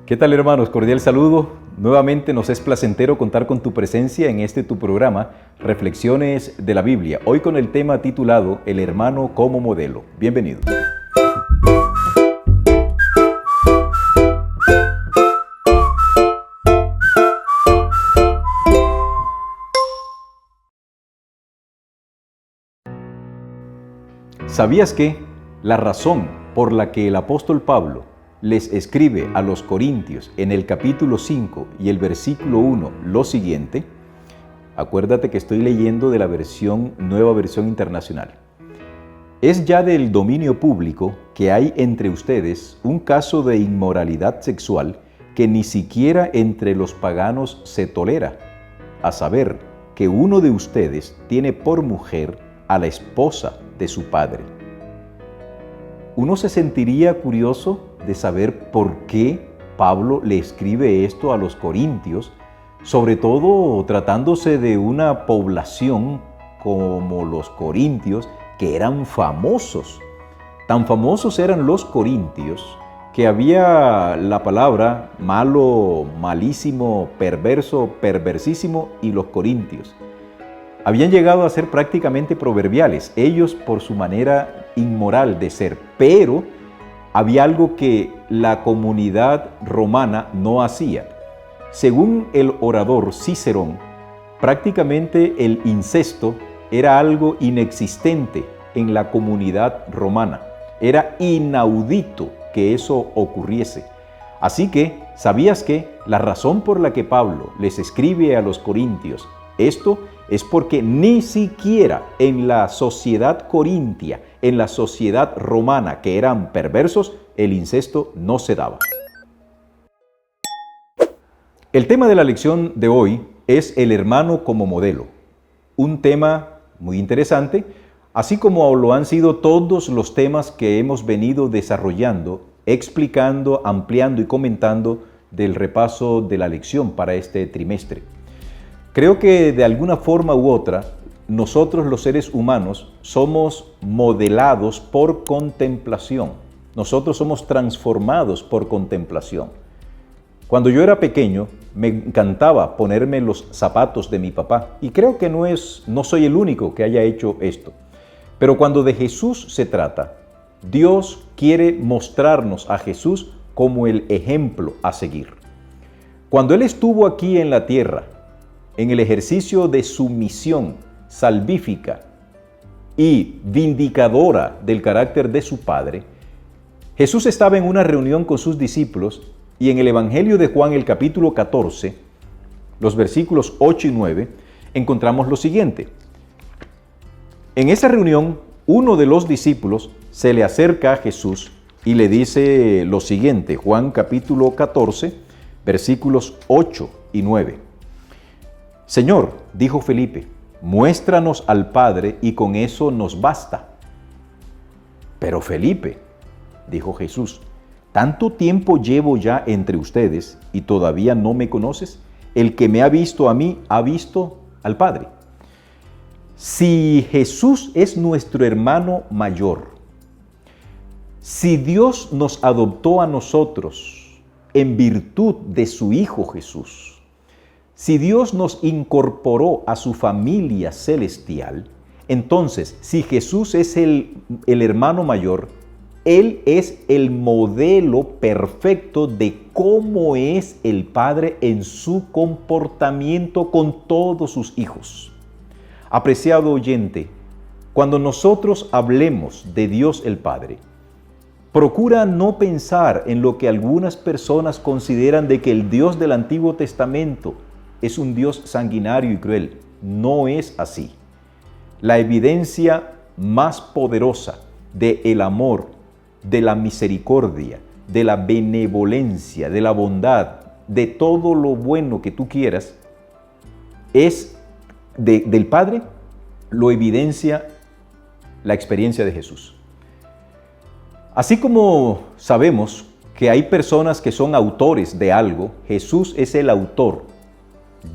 ¿Qué tal, hermanos? Cordial saludo. Nuevamente nos es placentero contar con tu presencia en tu programa, Reflexiones de la Biblia, hoy con el tema titulado El hermano como modelo. Bienvenidos. ¿Sabías que la razón por la que el apóstol Pablo les escribe a los Corintios en el capítulo 5 y el versículo 1 lo siguiente? Acuérdate que estoy leyendo de la Nueva Versión Internacional. Es ya del dominio público que hay entre ustedes un caso de inmoralidad sexual que ni siquiera entre los paganos se tolera, a saber, que uno de ustedes tiene por mujer a la esposa de su padre. Uno se sentiría curioso de saber por qué Pablo le escribe esto a los corintios, sobre todo tratándose de una población como los corintios, que eran famosos. Tan famosos eran los corintios que había la palabra malo, malísimo, perverso, perversísimo y los corintios. Habían llegado a ser prácticamente proverbiales, ellos por su manera inmoral de ser, pero había algo que la comunidad romana no hacía. Según el orador Cicerón, prácticamente el incesto era algo inexistente en la comunidad romana. Era inaudito que eso ocurriese. Así que, ¿sabías que la razón por la que Pablo les escribe a los corintios esto es porque ni siquiera en la sociedad corintia, en la sociedad romana, que eran perversos, el incesto no se daba? El tema de la lección de hoy es el hermano como modelo. Un tema muy interesante, así como lo han sido todos los temas que hemos venido desarrollando, explicando, ampliando y comentando del repaso de la lección para este trimestre. Creo que de alguna forma u otra, nosotros los seres humanos somos modelados por contemplación. Nosotros somos transformados por contemplación. Cuando yo era pequeño, me encantaba ponerme los zapatos de mi papá. Y creo que no soy el único que haya hecho esto. Pero cuando de Jesús se trata, Dios quiere mostrarnos a Jesús como el ejemplo a seguir. Cuando Él estuvo aquí en la tierra, en el ejercicio de su misión salvífica y vindicadora del carácter de su Padre, Jesús estaba en una reunión con sus discípulos y en el Evangelio de Juan, el capítulo 14, los versículos 8 y 9, encontramos lo siguiente. En esa reunión, uno de los discípulos se le acerca a Jesús y le dice lo siguiente, Juan capítulo 14, versículos 8 y 9. Señor, dijo Felipe, muéstranos al Padre y con eso nos basta. Pero Felipe, dijo Jesús, ¿tanto tiempo llevo ya entre ustedes y todavía no me conoces? El que me ha visto a mí, ha visto al Padre. Si Jesús es nuestro hermano mayor, si Dios nos adoptó a nosotros en virtud de su Hijo Jesús, si Dios nos incorporó a su familia celestial, entonces, si Jesús es el hermano mayor, Él es el modelo perfecto de cómo es el Padre en su comportamiento con todos sus hijos. Apreciado oyente, cuando nosotros hablemos de Dios el Padre, procura no pensar en lo que algunas personas consideran de que el Dios del Antiguo Testamento es un Dios sanguinario y cruel. No es así. La evidencia más poderosa del amor, de la misericordia, de la benevolencia, de la bondad, de todo lo bueno que tú quieras, es del Padre, lo evidencia la experiencia de Jesús. Así como sabemos que hay personas que son autores de algo, Jesús es el autor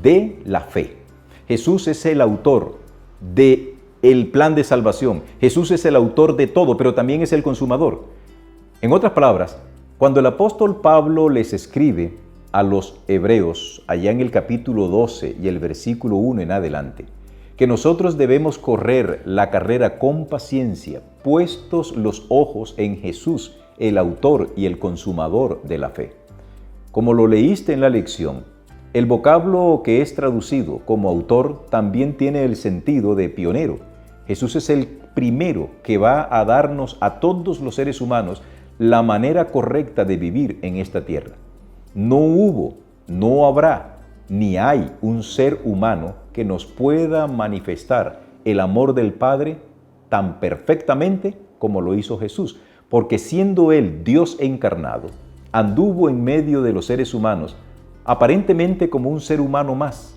de la fe. Jesús es el autor del plan de salvación. Jesús es el autor de todo, pero también es el consumador. En otras palabras, Cuando el apóstol Pablo les escribe a los hebreos, allá en el capítulo 12 y el versículo 1 en adelante, que nosotros debemos correr la carrera con paciencia, puestos los ojos en Jesús, el autor y el consumador de la fe. Como lo leíste en la lección, el vocablo que es traducido como autor también tiene el sentido de pionero. Jesús es el primero que va a darnos a todos los seres humanos la manera correcta de vivir en esta tierra. No hubo, no habrá, ni hay un ser humano que nos pueda manifestar el amor del Padre tan perfectamente como lo hizo Jesús, porque siendo Él Dios encarnado, anduvo en medio de los seres humanos, aparentemente como un ser humano más,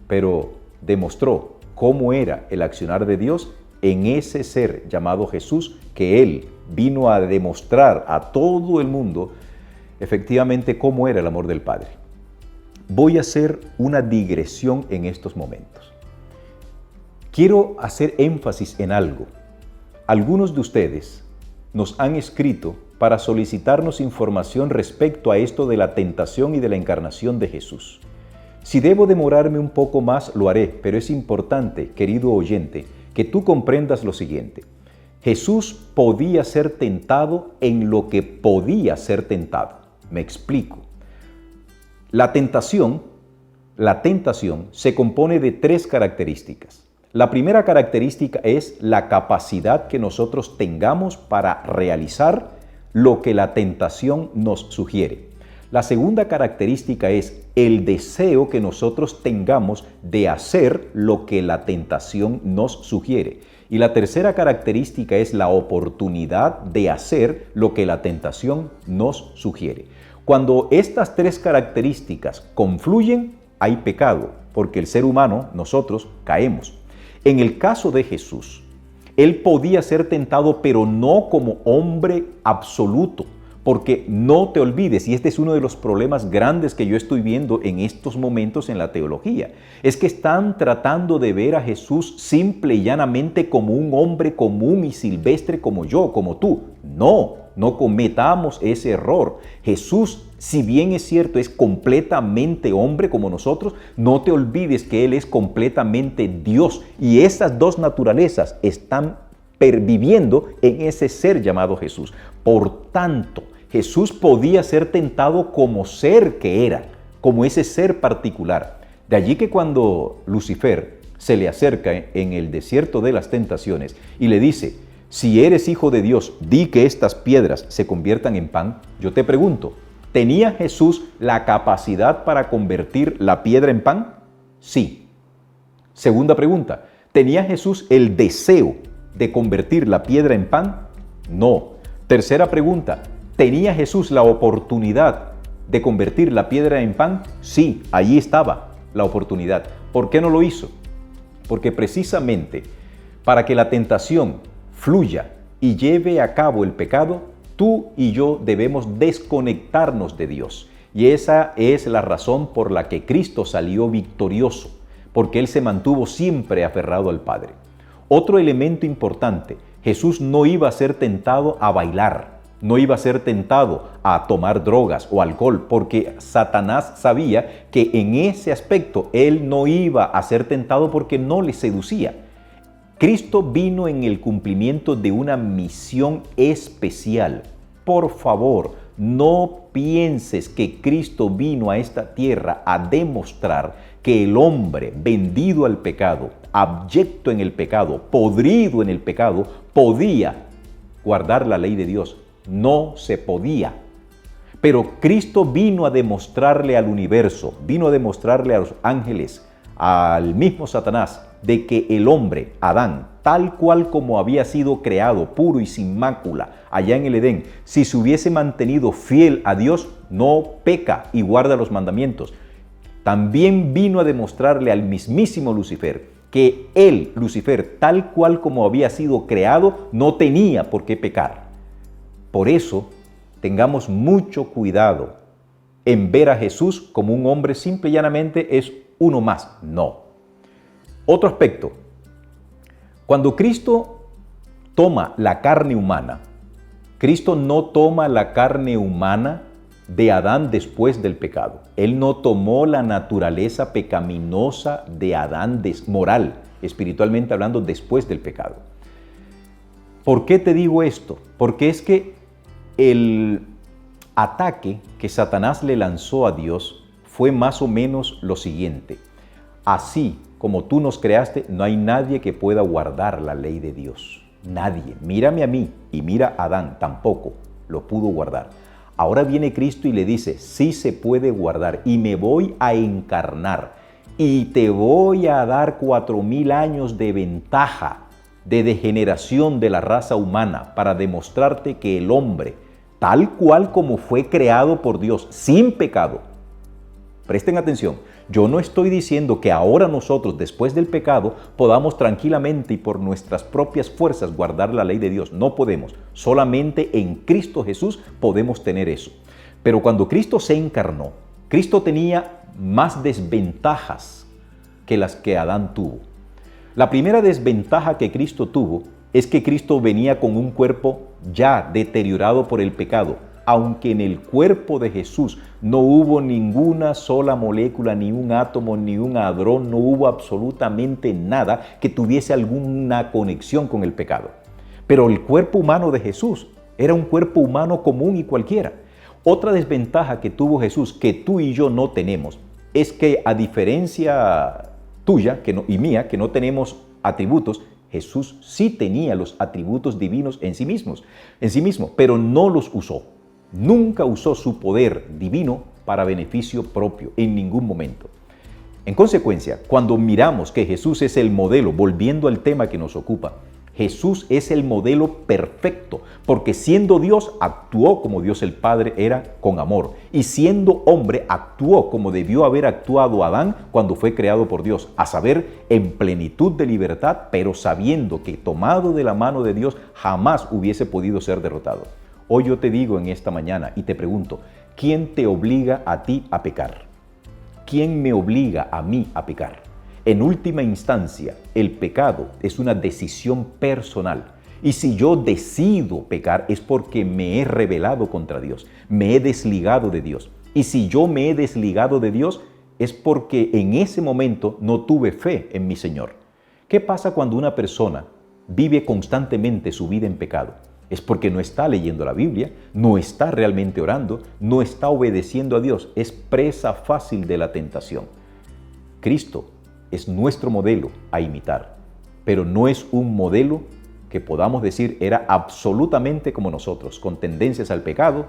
pero demostró cómo era el accionar de Dios en ese ser llamado Jesús, que Él vino a demostrar a todo el mundo efectivamente cómo era el amor del Padre. Voy a hacer una digresión en estos momentos. Quiero hacer énfasis en algo. Algunos de ustedes nos han escrito para solicitarnos información respecto a esto de la tentación y de la encarnación de Jesús. Si debo demorarme un poco más, lo haré, pero es importante, querido oyente, que tú comprendas lo siguiente. Jesús podía ser tentado en lo que podía ser tentado. Me explico. La tentación se compone de 3 características. La primera característica es la capacidad que nosotros tengamos para realizar lo que la tentación nos sugiere. La segunda característica es el deseo que nosotros tengamos de hacer lo que la tentación nos sugiere. Y la tercera característica es la oportunidad de hacer lo que la tentación nos sugiere. Cuando estas 3 características confluyen, hay pecado, porque el ser humano, nosotros, caemos. En el caso de Jesús, Él podía ser tentado, pero no como hombre absoluto, porque no te olvides, y este es uno de los problemas grandes que yo estoy viendo en estos momentos en la teología, es que están tratando de ver a Jesús simple y llanamente como un hombre común y silvestre como yo, como tú. No cometamos ese error. Jesús, si bien es cierto, es completamente hombre como nosotros, no te olvides que Él es completamente Dios, y esas 2 naturalezas están perviviendo en ese ser llamado Jesús. Por tanto, Jesús podía ser tentado como ser que era, como ese ser particular. De allí que cuando Lucifer se le acerca en el desierto de las tentaciones y le dice, si eres hijo de Dios, di que estas piedras se conviertan en pan. Yo te pregunto, ¿tenía Jesús la capacidad para convertir la piedra en pan? Sí. Segunda pregunta, ¿tenía Jesús el deseo de convertir la piedra en pan? No. Tercera pregunta, ¿tenía Jesús la oportunidad de convertir la piedra en pan? Sí, allí estaba la oportunidad. ¿Por qué no lo hizo? Porque precisamente para que la tentación fluya y lleve a cabo el pecado, tú y yo debemos desconectarnos de Dios. Y esa es la razón por la que Cristo salió victorioso, porque Él se mantuvo siempre aferrado al Padre. Otro elemento importante, Jesús no iba a ser tentado a bailar, no iba a ser tentado a tomar drogas o alcohol, porque Satanás sabía que en ese aspecto Él no iba a ser tentado porque no le seducía. Cristo vino en el cumplimiento de una misión especial. Por favor, no pienses que Cristo vino a esta tierra a demostrar que el hombre vendido al pecado, abyecto en el pecado, podrido en el pecado, podía guardar la ley de Dios. No se podía. Pero Cristo vino a demostrarle al universo, vino a demostrarle a los ángeles, al mismo Satanás, de que el hombre, Adán, tal cual como había sido creado, puro y sin mácula, allá en el Edén, si se hubiese mantenido fiel a Dios, no peca y guarda los mandamientos. También vino a demostrarle al mismísimo Lucifer que él, Lucifer, tal cual como había sido creado, no tenía por qué pecar. Por eso, tengamos mucho cuidado en ver a Jesús como un hombre simple y llanamente es uno más. No. Otro aspecto, cuando Cristo toma la carne humana, Cristo no toma la carne humana de Adán después del pecado. Él no tomó la naturaleza pecaminosa de Adán, moral, espiritualmente hablando, después del pecado. ¿Por qué te digo esto? Porque es que el ataque que Satanás le lanzó a Dios fue más o menos lo siguiente: así como tú nos creaste, no hay nadie que pueda guardar la ley de Dios. Nadie. Mírame a mí y mira a Adán, tampoco lo pudo guardar. Ahora viene Cristo y le dice, sí se puede guardar y me voy a encarnar y te voy a dar 4000 años de ventaja, de degeneración de la raza humana para demostrarte que el hombre, tal cual como fue creado por Dios, sin pecado. Presten atención, yo no estoy diciendo que ahora nosotros, después del pecado, podamos tranquilamente y por nuestras propias fuerzas guardar la ley de Dios. No podemos. Solamente en Cristo Jesús podemos tener eso. Pero cuando Cristo se encarnó, Cristo tenía más desventajas que las que Adán tuvo. La primera desventaja que Cristo tuvo es que Cristo venía con un cuerpo ya deteriorado por el pecado. Aunque en el cuerpo de Jesús no hubo ninguna sola molécula, ni un átomo, ni un hadrón, no hubo absolutamente nada que tuviese alguna conexión con el pecado. Pero el cuerpo humano de Jesús era un cuerpo humano común y cualquiera. Otra desventaja que tuvo Jesús, que tú y yo no tenemos, es que a diferencia tuya y mía, que no tenemos atributos, Jesús sí tenía los atributos divinos en sí mismo, pero no los usó. Nunca usó su poder divino para beneficio propio, en ningún momento. En consecuencia, cuando miramos que Jesús es el modelo, volviendo al tema que nos ocupa, Jesús es el modelo perfecto, porque siendo Dios, actuó como Dios el Padre era con amor, y siendo hombre, actuó como debió haber actuado Adán cuando fue creado por Dios, a saber, en plenitud de libertad, pero sabiendo que tomado de la mano de Dios jamás hubiese podido ser derrotado. Hoy yo te digo en esta mañana y te pregunto, ¿quién te obliga a ti a pecar? ¿Quién me obliga a mí a pecar? En última instancia, el pecado es una decisión personal. Y si yo decido pecar es porque me he rebelado contra Dios, me he desligado de Dios. Y si yo me he desligado de Dios es porque en ese momento no tuve fe en mi Señor. ¿Qué pasa cuando una persona vive constantemente su vida en pecado? Es porque no está leyendo la Biblia, no está realmente orando, no está obedeciendo a Dios, es presa fácil de la tentación. Cristo es nuestro modelo a imitar, pero no es un modelo que podamos decir era absolutamente como nosotros, con tendencias al pecado,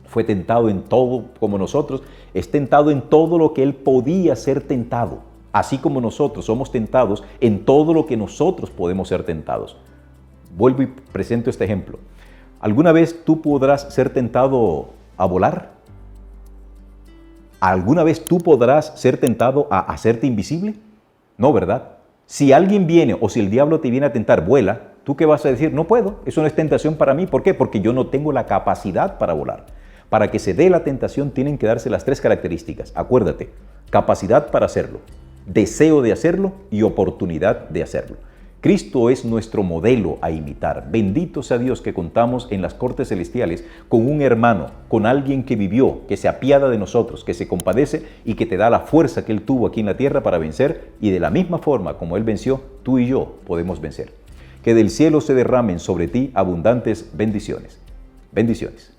fue tentado en todo como nosotros, es tentado en todo lo que él podía ser tentado, así como nosotros somos tentados en todo lo que nosotros podemos ser tentados. Vuelvo y presento este ejemplo. ¿Alguna vez tú podrás ser tentado a volar? ¿Alguna vez tú podrás ser tentado a hacerte invisible? No, ¿verdad? Si alguien viene o si el diablo te viene a tentar, vuela, ¿tú qué vas a decir? No puedo, eso no es tentación para mí. ¿Por qué? Porque yo no tengo la capacidad para volar. Para que se dé la tentación tienen que darse las 3 características. Acuérdate, capacidad para hacerlo, deseo de hacerlo y oportunidad de hacerlo. Cristo es nuestro modelo a imitar. Bendito sea Dios que contamos en las cortes celestiales con un hermano, con alguien que vivió, que se apiada de nosotros, que se compadece y que te da la fuerza que Él tuvo aquí en la tierra para vencer, y de la misma forma como Él venció, tú y yo podemos vencer. Que del cielo se derramen sobre ti abundantes bendiciones. Bendiciones.